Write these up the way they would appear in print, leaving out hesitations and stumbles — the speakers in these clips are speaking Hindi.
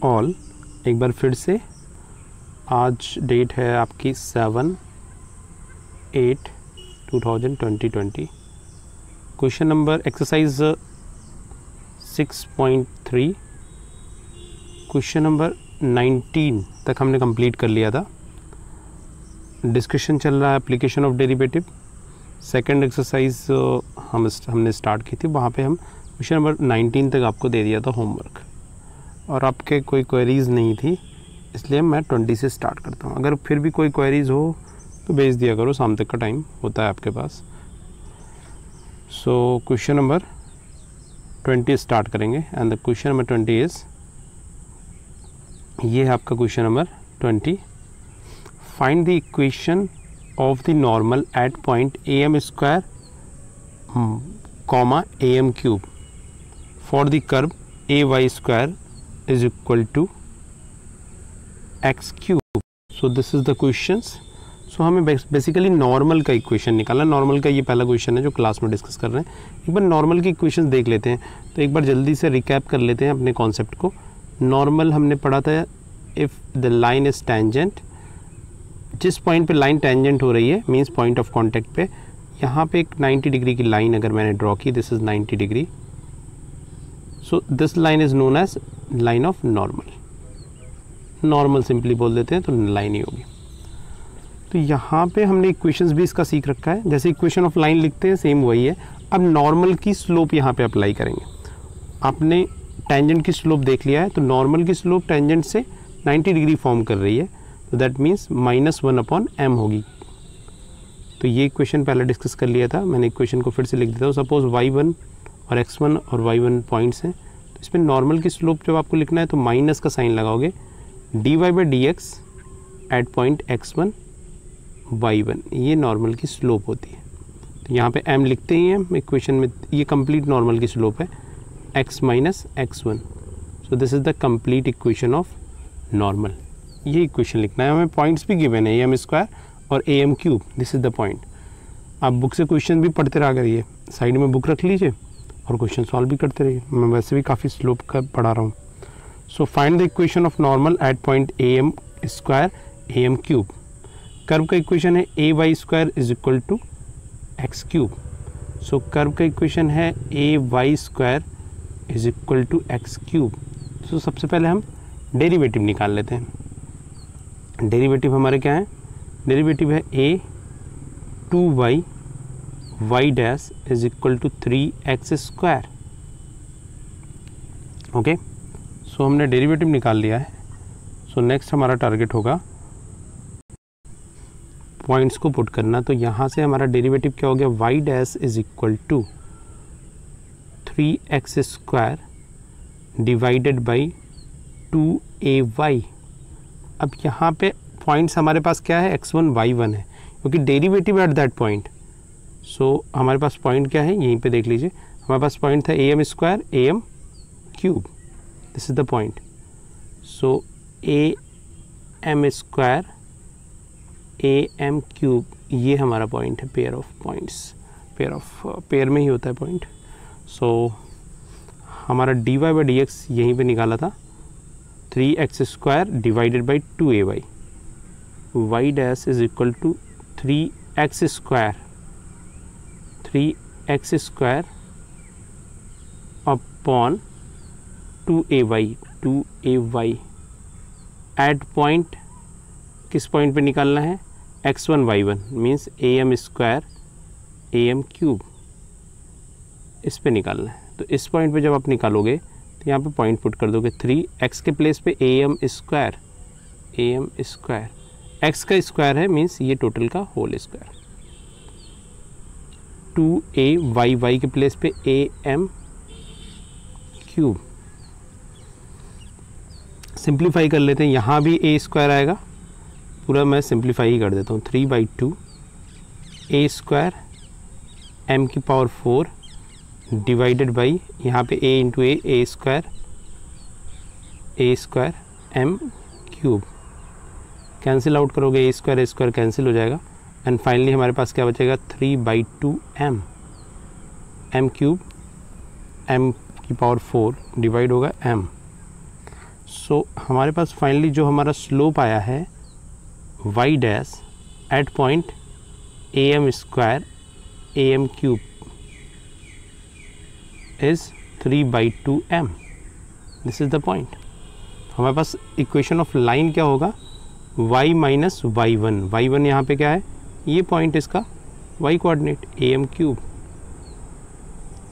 ऑल। एक बार फिर से, आज डेट है आपकी 7/8/2020। Question number exercise 6.3, question number 19 तक हमने कंप्लीट कर लिया था। डिस्कशन चल रहा है application of derivative. Second exercise हमने स्टार्ट की थी, वहाँ पे हम क्वेश्चन नंबर 19 तक आपको दे दिया था होमवर्क, और आपके कोई क्वेरीज़ नहीं थी, इसलिए मैं 20 से स्टार्ट करता हूँ। अगर फिर भी कोई क्वेरीज़ हो तो भेज दिया करो, शाम तक का टाइम होता है आपके पास। सो क्वेश्चन नंबर 20 स्टार्ट करेंगे, and the question number 20 is, ये है आपका question number 20। Find the equation of the normal at point am square comma am cube for the curve ay square is equal to x cube. So this is the questions. So हमें बेसिकली नॉर्मल का इक्वेशन निकालना। नॉर्मल का ये पहला क्वेश्चन है जो क्लास में डिस्कस कर रहे हैं। एक बार नॉर्मल की इक्वेशन देख लेते हैं। तो एक बार जल्दी से रिकैप कर लेते हैं अपने कॉन्सेप्ट को। नॉर्मल हमने पढ़ा था, if the line is tangent, जिस पॉइंट पे लाइन टेंजेंट हो रही है मींस पॉइंट ऑफ कांटेक्ट पे, यहाँ पे एक 90 डिग्री की लाइन अगर मैंने ड्रॉ की, this is 90 degree, so this line is known as line of normal. Normal simply बोल देते हैं तो लाइन ही होगी। तो यहाँ पे हमने इक्वेशंस भी इसका सीख रखा है। जैसे इक्वेशन ऑफ लाइन लिखते हैं सेम वही है। अब नॉर्मल की स्लोप यहाँ पे अप्लाई करेंगे। आपने टेंजेंट की स्लोप देख लिया है, तो नॉर्मल की स्लोप टेंजेंट से 90 डिग्री फॉर्म कर रही है, तो दैट मीन्स -1/m होगी। तो ये इक्वेशन पहले डिस्कस कर लिया था मैंने। इक्वेशन को फिर से लिख देता हूँ। सपोज y1 और x1 और y1 पॉइंट्स हैं, तो इसमें नॉर्मल की स्लोप जब आपको लिखना है तो माइनस का साइन लगाओगे, dy/dx eight point x1 y1, ये नॉर्मल की स्लोप होती है। तो यहाँ पे m लिखते ही हैं इक्वेशन में, ये कंप्लीट नॉर्मल की स्लोप है, x minus x1। So this is the complete equation of normal. ये इक्वेशन लिखना है हमें। पॉइंट्स भी गिवन है, am स्क्वायर और am cube, this is the point. आप बुक से क्वेश्चन भी पढ़ते रहा करिए, साइड में बुक रख लीजिए और क्वेश्चन सॉल्व भी करते रहिए। मैं वैसे भी काफ़ी स्लोप का पढ़ा रहा हूँ। So find the equation of normal at point am square am cube. Curve का इक्वेशन है ay square is equal to x cube. So curve का इक्वेशन है ay square is equal to x cube. So सबसे पहले हम डेरिवेटिव निकाल लेते हैं। डेरिवेटिव हमारे क्या है? डेरिवेटिव है a 2y y dash is equal to 3x square. Okay, so हमने डेरिवेटिव निकाल लिया है। सो नेक्स्ट हमारा टारगेट होगा पॉइंट्स को पुट करना। तो यहाँ से हमारा डेरिवेटिव क्या हो गया? y dash is equal to 3x square divided by 2ay। अब यहाँ पे पॉइंट्स हमारे पास क्या है? x1 y1 है, क्योंकि डेरिवेटिव एट दैट पॉइंट। सो हमारे पास पॉइंट क्या है? यहीं पे देख लीजिए, हमारे पास पॉइंट था am square am cube, this is the point. So am square am cube, ये हमारा पॉइंट है। पेयर ऑफ पॉइंट्स, पेयर में ही होता है पॉइंट। सो हमारा dy/dx यहीं पे निकाला था, 3x square divided by 2ay। y dash is equal to 3x square upon 2ay at point. किस पॉइंट पे निकालना है? x1 y1 means am square am cube, इस पे निकालना है। तो इस पॉइंट पे जब आप निकालोगे तो यहाँ पे पॉइंट पुट कर दोगे 3x के प्लेस पे am स्क्वायर, x का स्क्वायर है मीन्स ये टोटल का होल स्क्वायर, 2ay के प्लेस पे am क्यूब। सिंप्लीफाई कर लेते हैं, यहाँ भी a स्क्वायर आएगा, पूरा मैं सिंप्लीफाई ही कर देता हूँ। 3/2 a स्क्वायर m की पावर 4 डिवाइडेड बाई यहाँ पे a into a square m cube. Cancel out करोगे, a स्क्वायर कैंसिल हो जाएगा, एंड फाइनली हमारे पास क्या बचेगा? 3/2 m क्यूब, m की पावर 4 डिवाइड होगा m। सो हमारे पास फाइनली जो हमारा स्लोप आया है y dash at point am square am cube is 3/2m. This is the point. हमारे पास इक्वेशन ऑफ लाइन क्या होगा, y माइनस y1 यहाँ पे क्या है, ये पॉइंट इसका y coordinate am cube.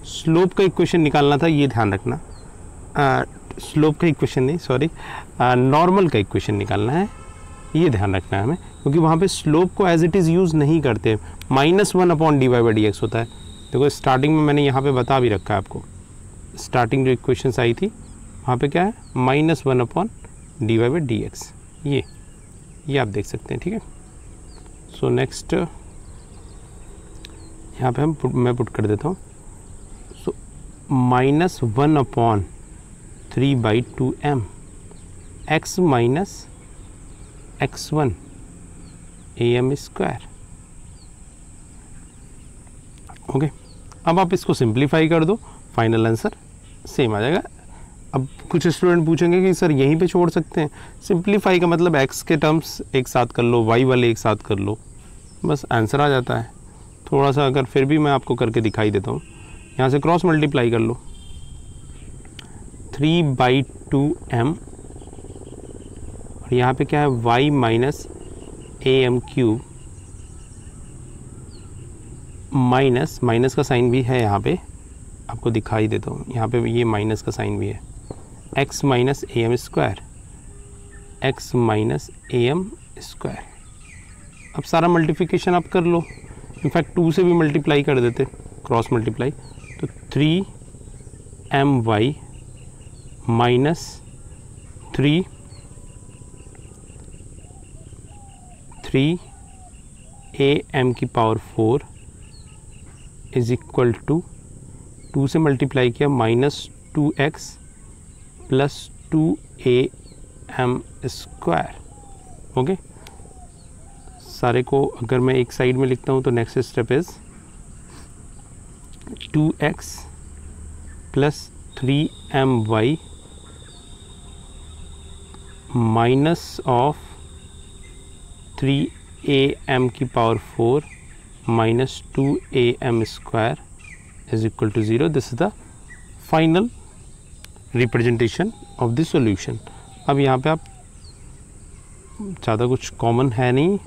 Slope का इक्वेशन निकालना था, ये ध्यान रखना. स्लोप का इक्वेशन नहीं, सॉरी, नॉर्मल का इक्वेशन निकालना है, ये ध्यान रखना है हमें, क्योंकि वहाँ पे स्लोप को एज इट इज़ यूज़ नहीं करते. -1/dy/dx होता है. देखो स्टार्टिंग में मैंने यहाँ पे बता भी रखा है आपको, स्टार्टिंग जो इक्वेशंस आई थी वहाँ पे क्या है, -1/dy/dx. ये आप देख सकते हैं. ठीक है. सो नेक्स्ट यहाँ पे मैं पुट कर देता हूँ. सो -1/3/2m x minus x1 am square. Okay. अब आप इसको सिंप्लीफाई कर दो, फाइनल आंसर सेम आ जाएगा. अब कुछ स्टूडेंट पूछेंगे कि सर यहीं पे छोड़ सकते हैं. सिंप्लीफाई का मतलब x के टर्म्स एक साथ कर लो, y वाले एक साथ कर लो, बस आंसर आ जाता है. थोड़ा सा अगर फिर भी मैं आपको करके दिखाई देता हूँ, यहाँ से क्रॉस मल्टीप्लाई कर लो, 3/2m और यहाँ पे क्या है, y minus am cube minus का साइन भी है यहाँ पे, आपको दिखाई देता हूँ. यहाँ पे ये माइनस का साइन भी है, x minus am square, x minus am square. अब सारा मल्टीप्लिकेशन आप कर लो, इनफैक्ट 2 से भी मल्टीप्लाई कर देते, क्रॉस मल्टीप्लाई, तो 3my माइनस 3am की पावर 4 इज इक्वल टू 2 से मल्टीप्लाई किया -2x plus 2am square. Okay. सारे को अगर मैं एक साइड में लिखता हूँ तो next step is 2x plus 3my minus of 3am की power 4 minus 2am square is equal to 0. This is the final representation of the solution. अब यहाँ पे आप ज़्यादा कुछ कॉमन है नहीं,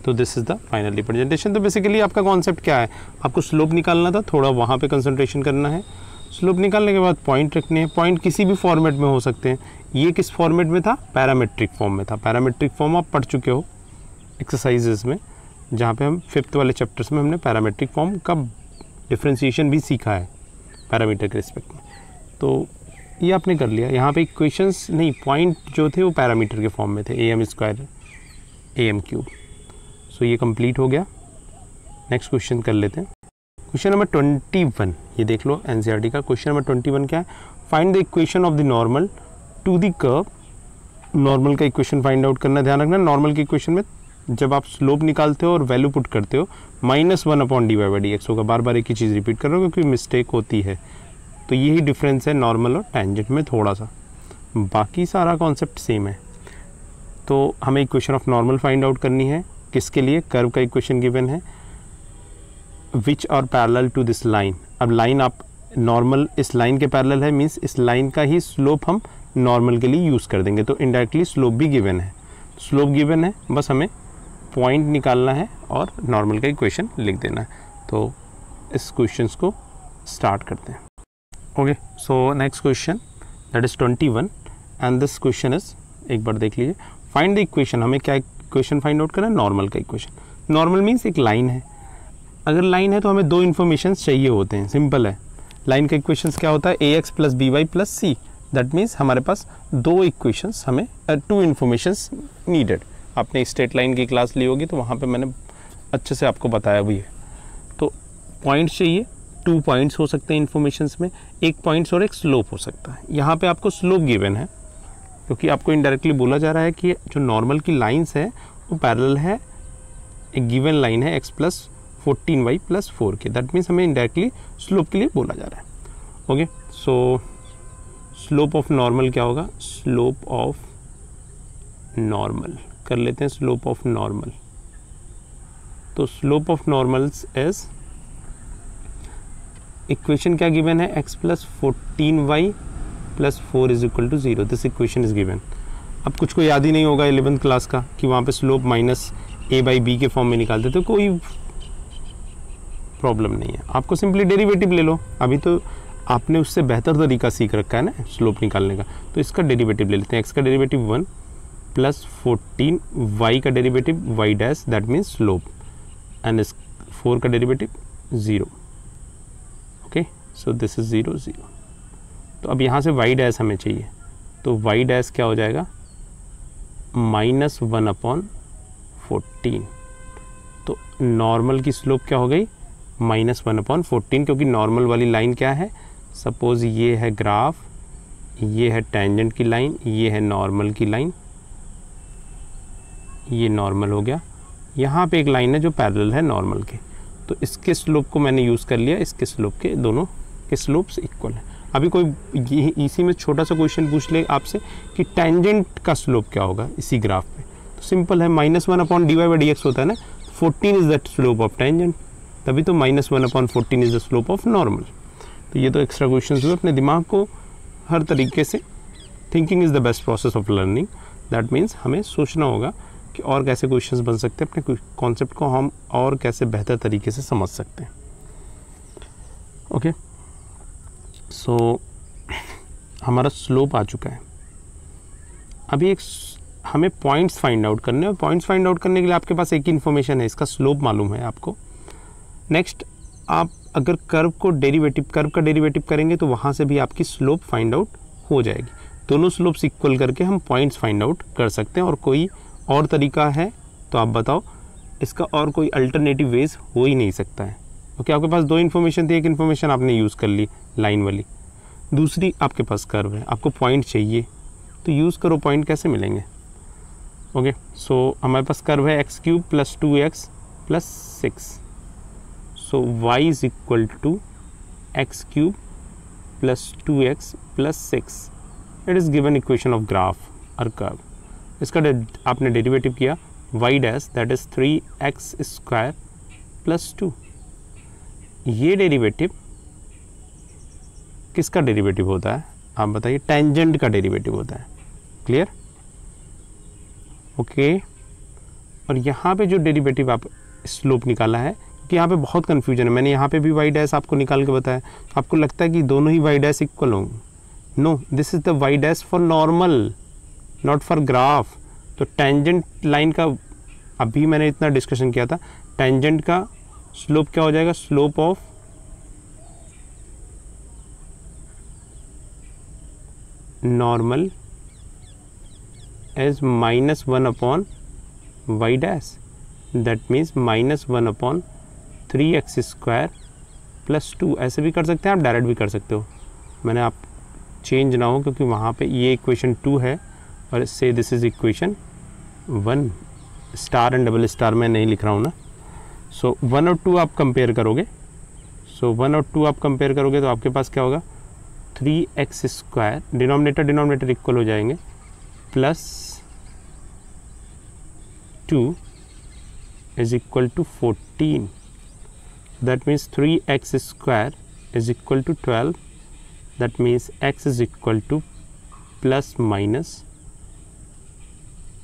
तो this is the final representation. तो बेसिकली आपका कॉन्सेप्ट क्या है, आपको स्लोप निकालना था, थोड़ा वहाँ पे कंसंट्रेशन करना है. स्लोप निकालने के बाद पॉइंट रखने हैं. पॉइंट किसी भी फॉर्मेट में हो सकते हैं. ये किस फॉर्मेट में था, पैरामेट्रिक फॉर्म में था. पैरामेट्रिक फॉर्म आप पढ़ चुके हो एक्सरसाइजेज में, जहाँ पे हम 5th वाले चैप्टर्स में हमने पैरामेट्रिक फॉर्म का डिफ्रेंशिएशन भी सीखा है पैरामीटर के रिस्पेक्ट में. तो ये आपने कर लिया. यहाँ पे इक्वेशंस नहीं, पॉइंट जो थे वो पैरामीटर के फॉर्म में थे, am स्क्वायर am क्यूब. सो ये कंप्लीट हो गया. नेक्स्ट क्वेश्चन कर लेते हैं. क्वेश्चन नंबर 21, ये देख लो एनसीईआरटी का. क्वेश्चन नंबर 21 क्या है, find the equation of the normal to the curve. Normal का इक्वेशन फाइंड आउट करना. ध्यान रखना, नॉर्मल के इक्वेशन में जब आप स्लोप निकालते हो और वैल्यू पुट करते हो, -1/dy/dx होगा. बार बार एक ही चीज़ रिपीट कर रहा हूँ क्योंकि मिस्टेक होती है. तो यही डिफरेंस है नॉर्मल और टेंजेंट में थोड़ा सा, बाकी सारा कॉन्सेप्ट सेम है. तो हमें equation of normal find out करनी है. किसके लिए, कर्व का इक्वेशन गिवन है, which are parallel to this line. अब लाइन आप नॉर्मल इस लाइन के पैरेलल है, मीन्स इस लाइन का ही स्लोप हम नॉर्मल के लिए यूज़ कर देंगे. तो इनडायरेक्टली स्लोप भी गिवन है. स्लोप गिवन है, बस हमें पॉइंट निकालना है और नॉर्मल का इक्वेशन लिख देना है. तो इस क्वेश्चंस को स्टार्ट करते हैं. Okay. So next question that is 21 and this question is, एक बार देख लीजिए, फाइंड द इक्वेशन. हमें क्या इक्वेशन फाइंड आउट करना है, नॉर्मल का इक्वेशन. नॉर्मल मीन्स एक लाइन है. अगर लाइन है तो हमें 2 इन्फॉर्मेशन चाहिए होते हैं. सिंपल है. लाइन का इक्वेशंस क्या होता है, ax plus by plus c. That means हमारे पास 2 इक्वेशंस, हमें 2 इन्फॉर्मेशंस नीडेड. आपने स्ट्रेट लाइन की क्लास ली होगी तो वहाँ पे मैंने अच्छे से आपको बताया भी है. तो पॉइंट्स चाहिए, 2 पॉइंट्स हो सकते हैं इन्फॉर्मेशंस में, एक पॉइंट्स और एक स्लोप हो सकता है. यहाँ पे आपको स्लोप गिवन है क्योंकि आपको इनडायरेक्टली बोला जा रहा है कि जो नॉर्मल की लाइंस है वो पैरेलल है, एक गिवन लाइन है x प्लस 14y प्लस 4 के. दैट मीन्स हमें इनडायरेक्टली स्लोप के लिए बोला जा रहा है. Okay. So slope of normal क्या होगा, स्लोप ऑफ नॉर्मल कर लेते हैं, स्लोप ऑफ नॉर्मल। तो slope of normals is, equation क्या गिवन है, x plus 14y plus 4 is equal to 0, this equation is given. अब कुछ को याद ही नहीं होगा 11th क्लास का कि वहाँ पे slope minus a by b के फॉर्म में निकालते, तो कोई प्रॉब्लम नहीं है, आपको सिंपली डेरिवेटिव ले लो। अभी तो आपने उससे बेहतर तरीका सीख रखा है ना स्लोप निकालने का, तो इसका डेरिवेटिव ले लेते हैं। x का डेरिवेटिव 1 प्लस 14, y का derivative y dash that means slope, and इस 4 का derivative 0। Okay, so this is 0 0। तो अब यहाँ से y डैश हमें चाहिए, तो y डैश क्या हो जाएगा, -1/14। तो नॉर्मल की स्लोप क्या हो गई, -1/14, क्योंकि नॉर्मल वाली लाइन क्या है, सपोज ये है ग्राफ, ये है टेंजेंट की लाइन, ये है नॉर्मल की लाइन, ये नॉर्मल हो गया, यहाँ पे एक लाइन है जो पैरेलल है नॉर्मल के, तो इसके स्लोप को मैंने यूज़ कर लिया, इसके स्लोप के, दोनों के स्लोप्स इक्वल है। अभी कोई इसी में छोटा सा क्वेश्चन पूछ ले आपसे कि टेंजेंट का स्लोप क्या होगा इसी ग्राफ पे, तो सिंपल है, -1/dy/dx होता है ना, 14 is the slope of tangent, तभी तो -1/14 is the slope of normal. तो ये तो एक्स्ट्रा क्वेश्चन हुए, अपने दिमाग को हर तरीके से, thinking is the best process of learning, that means हमें सोचना होगा कि और कैसे क्वेश्चंस बन सकते हैं, अपने कॉन्सेप्ट को हम और कैसे बेहतर तरीके से समझ सकते हैं। ओके, सो हमारा स्लोप आ चुका है। अभी एक हमें पॉइंट्स फाइंड आउट करने हैं, और पॉइंट्स फाइंड आउट करने के लिए आपके पास एक ही इन्फॉर्मेशन है, इसका स्लोप मालूम है आपको। नेक्स्ट, आप अगर कर्व का डेरिवेटिव करेंगे तो वहाँ से भी आपकी स्लोप फाइंड आउट हो जाएगी। दोनों स्लोप्स इक्वल करके हम पॉइंट्स फाइंड आउट कर सकते हैं, और कोई और तरीका है तो आप बताओ, इसका और कोई अल्टरनेटिव वेज हो ही नहीं सकता है। ओके, आपके पास दो इन्फॉर्मेशन थी, एक इन्फॉर्मेशन आपने यूज़ कर ली लाइन वाली, दूसरी आपके पास कर्व है, आपको पॉइंट चाहिए तो यूज़ करो, पॉइंट कैसे मिलेंगे। ओके, सो हमारे पास कर्व है x³ + 2x + 6, so y is equal to x³ + 2x + 6, it is given equation of graph और कर्व। इसका आपने डेरिवेटिव किया y dash that is 3x² + 2। ये डेरिवेटिव किसका डेरिवेटिव होता है आप बताइए, टेंजेंट का डेरिवेटिव होता है। Clear, okay. और यहाँ पे जो डेरिवेटिव आप स्लोप निकाला है, क्योंकि यहाँ पे बहुत कन्फ्यूजन है, मैंने यहाँ पे भी y डैश आपको निकाल के बताया, तो आपको लगता है कि दोनों ही y डैश इक्वल होंगे, no, this is the y dash for normal, not for graph. तो टेंजेंट लाइन का अभी मैंने इतना डिस्कशन किया था, टेंजेंट का स्लोप क्या हो जाएगा, slope of normal is -1/y dash, that means -1/3x² + 2। ऐसे भी कर सकते हैं आप, डायरेक्ट भी कर सकते हो, मैंने आप चेंज ना हो क्योंकि वहाँ पे ये इक्वेशन 2 है और से this is equation 1, star and double star मैं नहीं लिख रहा हूँ ना। सो 1 और 2 आप कंपेयर करोगे, सो 1 और 2 आप कंपेयर करोगे तो आपके पास क्या होगा, 3x², डिनोमिनेटर इक्वल हो जाएंगे, +2 is equal to 14, that means 3x² is equal to 12, that means x is equal to ±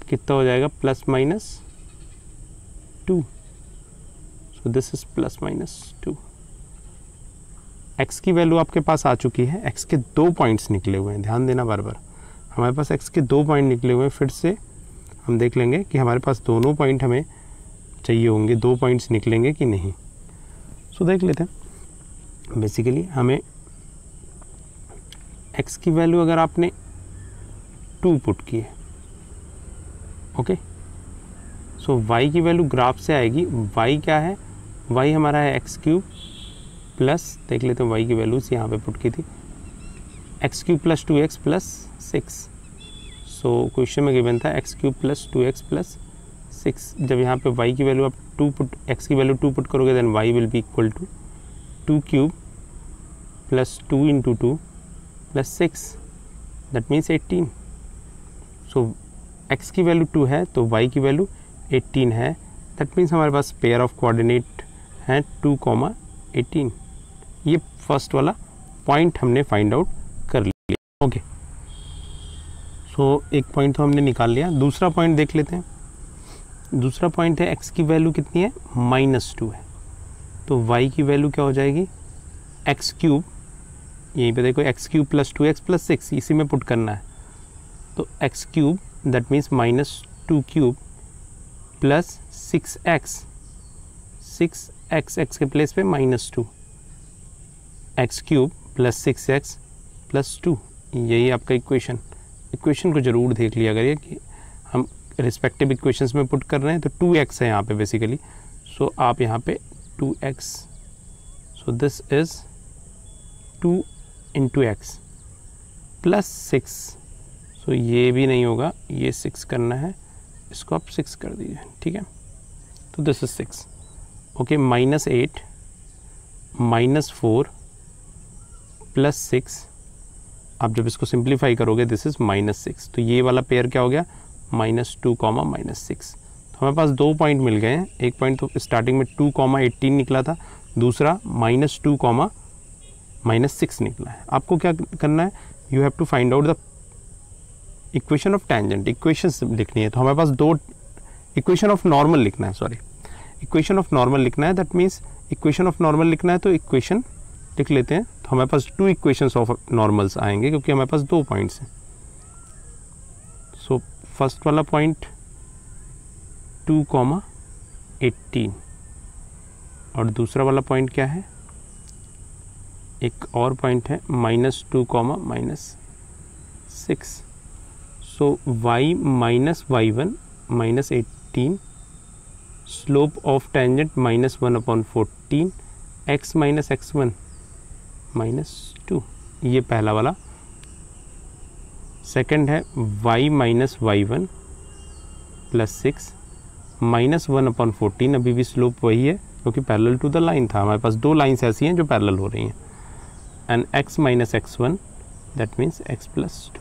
कितना हो जाएगा, +-2, सो दिस इज +-2। x की वैल्यू आपके पास आ चुकी है, x के 2 पॉइंट्स निकले हुए हैं, ध्यान देना बार बार, हमारे पास x के 2 पॉइंट निकले हुए हैं। फिर से हम देख लेंगे कि हमारे पास दोनों पॉइंट हमें चाहिए होंगे, 2 पॉइंट्स निकलेंगे कि नहीं। सो देख लेते हैं, बेसिकली हमें x की वैल्यू अगर आपने 2 पुट की है, ओके, सो y की वैल्यू ग्राफ से आएगी, y क्या है, y हमारा है x³ प्लस, देख लेते हैं y की वैल्यूज यहाँ पे पुट की थी, x³ + 2x + 6। सो क्वेश्चन में गिवन था x³ + 2x + 6। जब यहाँ पे y की वैल्यू आप 2 पुट, x की वैल्यू 2 पुट करोगे, then y will be equal to 2³ + 2 × 2 + 6। That means 18। So x की वैल्यू 2 है तो y की वैल्यू 18 है, दैट मीन्स हमारे पास पेयर ऑफ कोऑर्डिनेट हैं 2,18। ये फर्स्ट वाला पॉइंट हमने फाइंड आउट कर लिया। ओके, सो एक पॉइंट तो हमने निकाल लिया। दूसरा पॉइंट देख लेते हैं। दूसरा पॉइंट है x की वैल्यू कितनी है, -2 है, तो y की वैल्यू क्या हो जाएगी, x क्यूब, यहीं पे देखो x क्यूब + 2x + 6, इसी में पुट करना है, तो x cube that means -2 cube plus 6x, 6x, x के प्लेस पे -2, x क्यूब प्लस 6x + 2, यही आपका इक्वेशन को ज़रूर देख लिया करिए कि हम रिस्पेक्टिव इक्वेशंस में पुट कर रहे हैं। तो 2x है यहाँ पे बेसिकली, सो आप यहाँ पे 2x, so this is 2 × x plus 6, सो ये भी नहीं होगा, ये 6 करना है, इसको आप 6 कर दीजिए, ठीक है, तो दिस इज 6। ओके, -8 -4 प्लस 6, आप जब इसको सिंप्लीफाई करोगे दिस इज -6, तो ये वाला पेयर क्या हो गया, -2, -6। तो हमारे पास 2 पॉइंट मिल गए हैं। एक पॉइंट तो स्टार्टिंग में 2,18 निकला था, दूसरा -2, -6 निकला है। आपको क्या करना है, you have to find out the equation of tangent. Equations लिखनी है, तो हमारे पास 2 इक्वेशन ऑफ नॉर्मल लिखना है, सॉरी, इक्वेशन ऑफ नॉर्मल लिखना है। That means equation of normal लिखना है, तो इक्वेशन लिख लेते हैं, तो हमारे पास 2 इक्वेशंस ऑफ नॉर्मल्स आएंगे क्योंकि हमारे पास 2 पॉइंट्स हैं। सो फर्स्ट वाला पॉइंट 2,18 और दूसरा वाला पॉइंट क्या है, एक और पॉइंट है -2, -6। So y - y1 -18, slope of tangent -1/14, x - x1 -2, ये पहला वाला। सेकंड है y - y1 + 6 -1/14, अभी भी स्लोप वही है क्योंकि पैरेलल टू द लाइन था। हमारे पास 2 लाइन्स ऐसी हैं जो पैरेलल हो रही हैं। And x - x1 that means x + 2।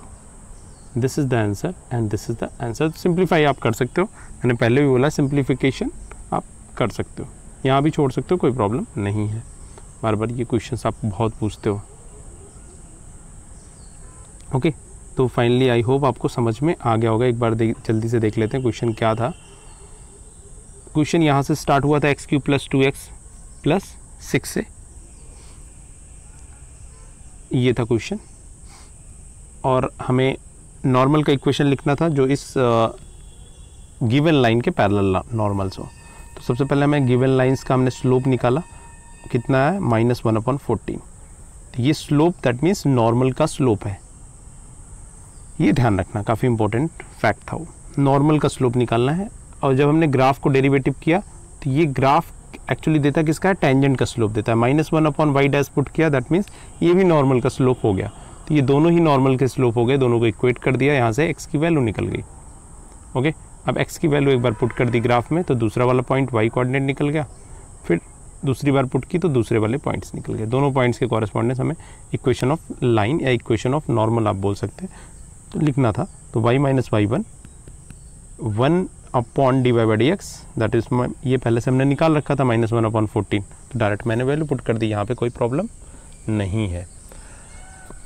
This is the answer and this is the answer. Simplify आप कर सकते हो, मैंने पहले भी बोला सिंप्लीफिकेशन आप कर सकते हो, यहाँ भी छोड़ सकते हो, कोई प्रॉब्लम नहीं है। बार बार ये क्वेश्चंस आप बहुत पूछते हो। ओके, तो फाइनली आई होप आपको समझ में आ गया होगा। एक बार जल्दी से देख लेते हैं क्वेश्चन क्या था। क्वेश्चन यहाँ से स्टार्ट हुआ था x³ + 2x + 6 से, ये था क्वेश्चन, और हमें नॉर्मल का इक्वेशन लिखना था जो इस गिवन लाइन के पैरेलल नॉर्मल्स हो। तो सबसे पहले हमें गिवन लाइंस का हमने स्लोप निकाला, कितना है, -1/14। तो ये स्लोप दैट मीन्स नॉर्मल का स्लोप है, ये ध्यान रखना, काफ़ी इंपॉर्टेंट फैक्ट था वो। नॉर्मल का स्लोप निकालना है, और जब हमने ग्राफ को डेरिवेटिव किया तो ये ग्राफ एक्चुअली देता किसका है, टेंजेंट का स्लोप देता है। -1/y' पुट किया, दैट मीन्स ये भी नॉर्मल का स्लोप हो गया। तो ये दोनों ही नॉर्मल के स्लोप हो गए, दोनों को इक्वेट कर दिया, यहाँ से x की वैल्यू निकल गई। ओके, अब x की वैल्यू एक बार पुट कर दी ग्राफ में, तो दूसरा वाला पॉइंट y कोऑर्डिनेट निकल गया, फिर दूसरी बार पुट की तो दूसरे वाले पॉइंट्स निकल गए। दोनों पॉइंट्स के कॉरेस्पॉन्डेंस हमें इक्वेशन ऑफ लाइन या इक्वेशन ऑफ नॉर्मल आप बोल सकते हैं, तो लिखना था। तो y - y1 1/dx, that is, ये पहले से हमने निकाल रखा था -1/14, तो डायरेक्ट मैंने वैल्यू पुट कर दी, यहाँ पे कोई प्रॉब्लम नहीं है।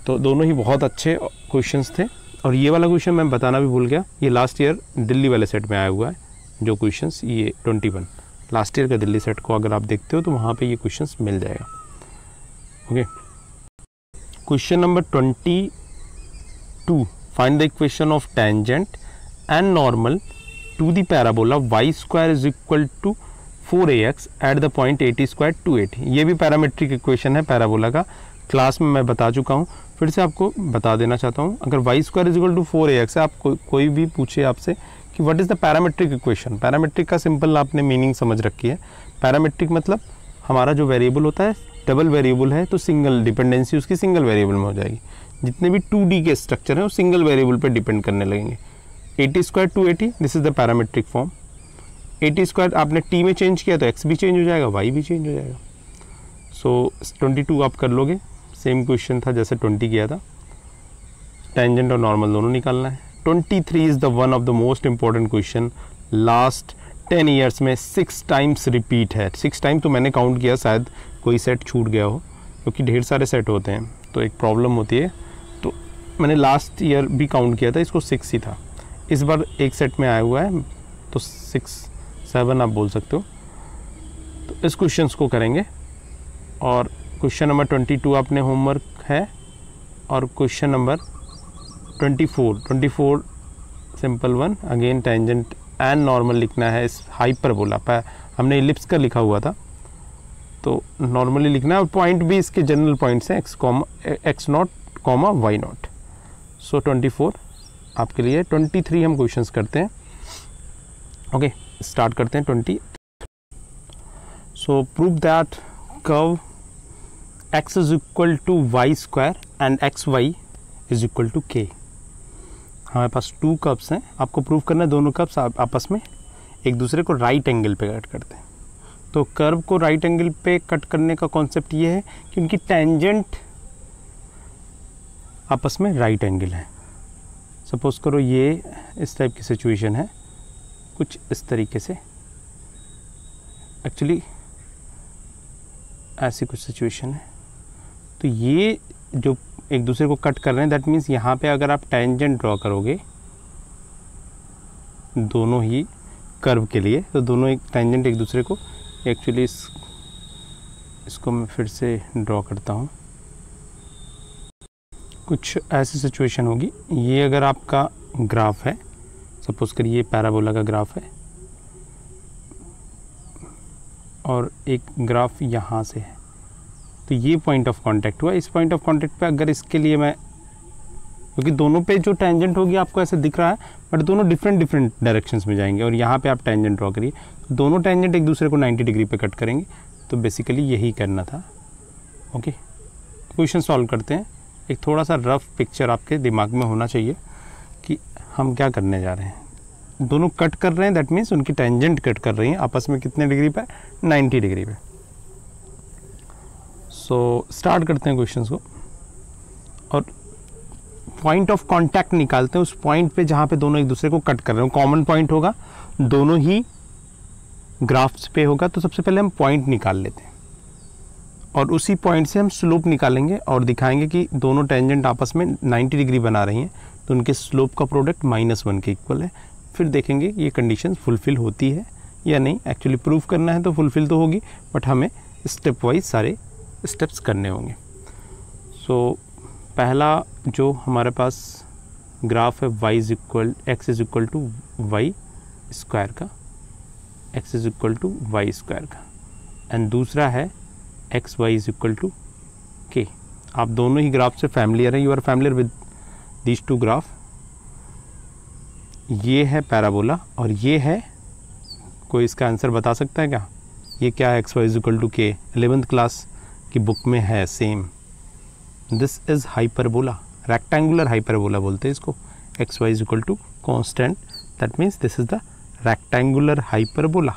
तो दोनों ही बहुत अच्छे क्वेश्चंस थे। और ये वाला क्वेश्चन मैं बताना भी भूल गया, ये लास्ट ईयर दिल्ली वाले सेट में आया हुआ है जो क्वेश्चंस, ये 21 लास्ट ईयर का दिल्ली सेट को अगर आप देखते हो तो वहाँ पे ये क्वेश्चंस मिल जाएगा। Okay, question number 22, find the equation of tangent and normal to the parabola y² = 4ax at the point 80² 280। ये भी पैरामेट्रिक इक्वेशन है पैराबोला का, क्लास में मैं बता चुका हूँ, फिर से आपको बता देना चाहता हूँ। अगर y² = 4ax है, आप कोई भी पूछे आपसे कि what is the parametric equation, parametric का सिंपल आपने मीनिंग समझ रखी है। पैरामेट्रिक मतलब हमारा जो वेरिएबल होता है, डबल वेरिएबल है तो सिंगल डिपेंडेंसी उसकी सिंगल वेरिएबल में हो जाएगी। जितने भी 2D के स्ट्रक्चर हैं वो सिंगल वेरिएबल पे डिपेंड करने लगेंगे। 80² 280, this is the parametric form. 80² आपने t में चेंज किया तो x भी चेंज हो जाएगा, y भी चेंज हो जाएगा। सो 22 आप कर लोगे, सेम क्वेश्चन था जैसे 20 किया था। टेंजेंट और नॉर्मल दोनों निकालना है। 23 is the one of the most important question, last 10 years में 6 टाइम्स रिपीट है। 6 टाइम तो मैंने काउंट किया, शायद कोई सेट छूट गया हो, क्योंकि ढेर सारे सेट होते हैं तो एक प्रॉब्लम होती है। तो मैंने लास्ट ईयर भी काउंट किया था, इसको 6 ही था। इस बार एक सेट में आया हुआ है तो 6 7 आप बोल सकते हो। तो इस क्वेश्चंस को करेंगे और क्वेश्चन नंबर 22 अपने होमवर्क है और question number 24 simple one, again tangent and normal लिखना है। इस हाइपरबोला पर हमने इलिप्स का लिखा हुआ था तो नॉर्मली लिखना है और पॉइंट भी इसके जनरल पॉइंट्स हैं x not comma y not. So 24 आपके लिए। 23 हम क्वेश्चंस करते हैं। ओके स्टार्ट करते हैं 20। So prove that curve x is equal to y square and xy is equal to k। हमारे पास 2 कर्व्स हैं, आपको प्रूव करना है दोनों कर्व्स आपस में एक दूसरे को राइट एंगल पे कट करते हैं। तो कर्व को राइट एंगल पे कट करने का कॉन्सेप्ट ये है कि उनकी टेंजेंट आपस में राइट एंगल है। सपोज करो ये इस टाइप की सिचुएशन है, कुछ इस तरीके से, एक्चुअली ऐसी कुछ सिचुएशन है। तो ये जो एक दूसरे को कट कर रहे हैं, दैट मीन्स यहाँ पे अगर आप टेंजेंट ड्रॉ करोगे दोनों ही कर्व के लिए, तो दोनों एक टेंजेंट एक दूसरे को, एक्चुअली इसको मैं फिर से ड्रॉ करता हूँ। कुछ ऐसी सिचुएशन होगी, ये अगर आपका ग्राफ है, सपोज करिए ये पैराबोला का ग्राफ है और एक ग्राफ यहाँ से है, तो ये पॉइंट ऑफ कांटेक्ट हुआ। इस पॉइंट ऑफ कांटेक्ट पे अगर इसके लिए मैं, क्योंकि दोनों पे जो टेंजेंट होगी आपको ऐसे दिख रहा है, बट दोनों डिफरेंट डायरेक्शंस में जाएंगे और यहाँ पे आप टेंजेंट ड्रॉ करिए, तो दोनों टेंजेंट एक दूसरे को 90 डिग्री पे कट करेंगे। तो बेसिकली यही करना था। ओके क्वेश्चन सॉल्व करते हैं। एक थोड़ा सा रफ पिक्चर आपके दिमाग में होना चाहिए कि हम क्या करने जा रहे हैं। दोनों कट कर रहे हैं, दैट मीन्स उनकी टेंजेंट कट कर रही हैं आपस में कितने डिग्री पे, 90 डिग्री पे। सो स्टार्ट करते हैं क्वेश्चंस को और पॉइंट ऑफ कांटेक्ट निकालते हैं। उस पॉइंट पे जहाँ पे दोनों एक दूसरे को कट कर रहे हो, कॉमन पॉइंट होगा, दोनों ही ग्राफ्स पे होगा। तो सबसे पहले हम पॉइंट निकाल लेते हैं और उसी पॉइंट से हम स्लोप निकालेंगे और दिखाएंगे कि दोनों टेंजेंट आपस में 90 डिग्री बना रही हैं, तो उनके स्लोप का प्रोडक्ट -1 के इक्वल है। फिर देखेंगे ये कंडीशन फुलफिल होती है या नहीं। एक्चुअली प्रूफ करना है तो फुलफिल तो होगी, बट हमें स्टेप वाइज सारे स्टेप्स करने होंगे। सो पहला जो हमारे पास ग्राफ है x is equal to y square का, x is equal to y square का, एंड दूसरा है xy is equal to k। आप दोनों ही ग्राफ से फैमिलियर हैं, you are familiar with these 2 graph. ये है पैराबोला और ये है, कोई इसका आंसर बता सकता है क्या? ये क्या है? xy is equal to k, 11th class की बुक में है same. This is hyperbola, rectangular hyperbola बोलते हैं इसको। xy is equal to constant, that means this is the rectangular hyperbola.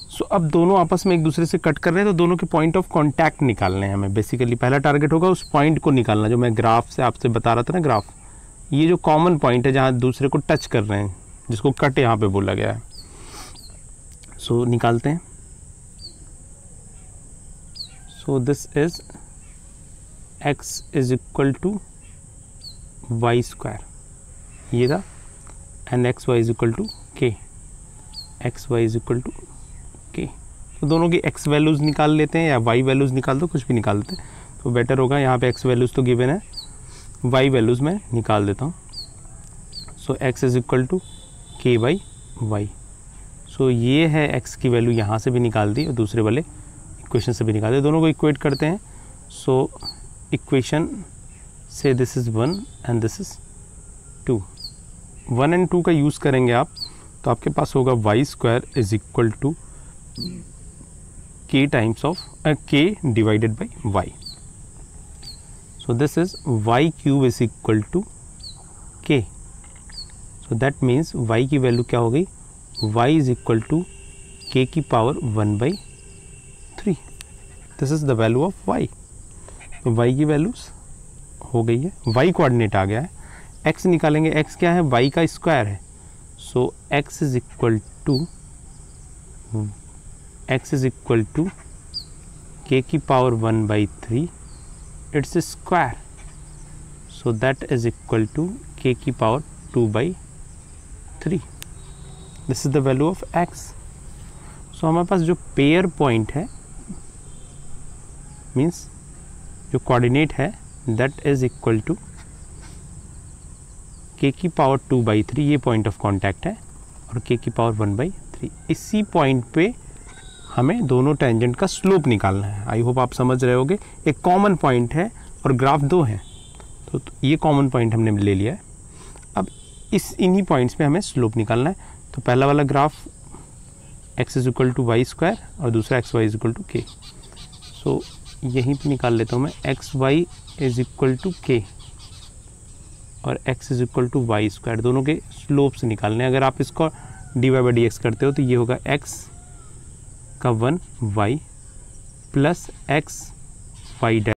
So अब दोनों आपस में एक दूसरे से कट कर रहे हैं, तो दोनों के पॉइंट ऑफ कांटेक्ट निकालने हैं हमें। बेसिकली पहला टारगेट होगा उस पॉइंट को निकालना जो मैं ग्राफ से आपसे बता रहा था ना। ग्राफ ये जो कॉमन पॉइंट है जहाँ दूसरे को टच कर रहे हैं, जिसको कट यहाँ पे बोला गया है। सो निकालते हैं। So this is x is equal to y square, ये था, and xy is equal to k, xy is equal to k। तो दोनों की x वैल्यूज़ निकाल लेते हैं या y वैल्यूज़ निकाल दो, कुछ भी निकाल देते हैं तो बेटर होगा। यहाँ पे x वैल्यूज़ तो गिवन है, y वैल्यूज़ मैं निकाल देता हूँ। So x is equal to k by y. सो ये है x की वैल्यू, यहाँ से भी निकाल दी और दूसरे वाले इक्वेशन से भी निकाल दी, दोनों को इक्वेट करते हैं। सो इक्वेशन से this is 1 and this is 2, 1 and 2 का यूज़ करेंगे आप, तो आपके पास होगा y square is equal to k times of k divided by y. So this is y cube is equal to k। So that means y की वैल्यू क्या हो गई? y is equal to k की power 1/3। This is the value of y। तो y की वैल्यूज हो गई है, y कोऑर्डिनेट आ गया है, x निकालेंगे, x क्या है, y का स्क्वायर है, so x is equal to k की power 1/3 its square, so that is equal to k की power 2/3। This is the value of x। So हमारे पास जो पेयर पॉइंट है मीन्स जो कोऑर्डिनेट है that is equal to k की पावर 2/3, ये पॉइंट ऑफ कांटेक्ट है, और k की पावर 1/3। इसी पॉइंट पे हमें दोनों टेंजेंट का स्लोप निकालना है। आई होप आप समझ रहे होगे। एक कॉमन पॉइंट है और ग्राफ दो है, तो ये कॉमन पॉइंट हमने ले लिया है। अब इन्हीं पॉइंट्स पे हमें स्लोप निकालना है। तो पहला वाला graph x is equal to y square और दूसरा x y is equal to k. So यहीं पे निकाल लेता हूँ मैं, x y is equal to k और x is equal to y square, दोनों के स्लोप से निकालने हैं। अगर आप इसको dy/dx करते हो तो ये होगा x का 1 y प्लस x y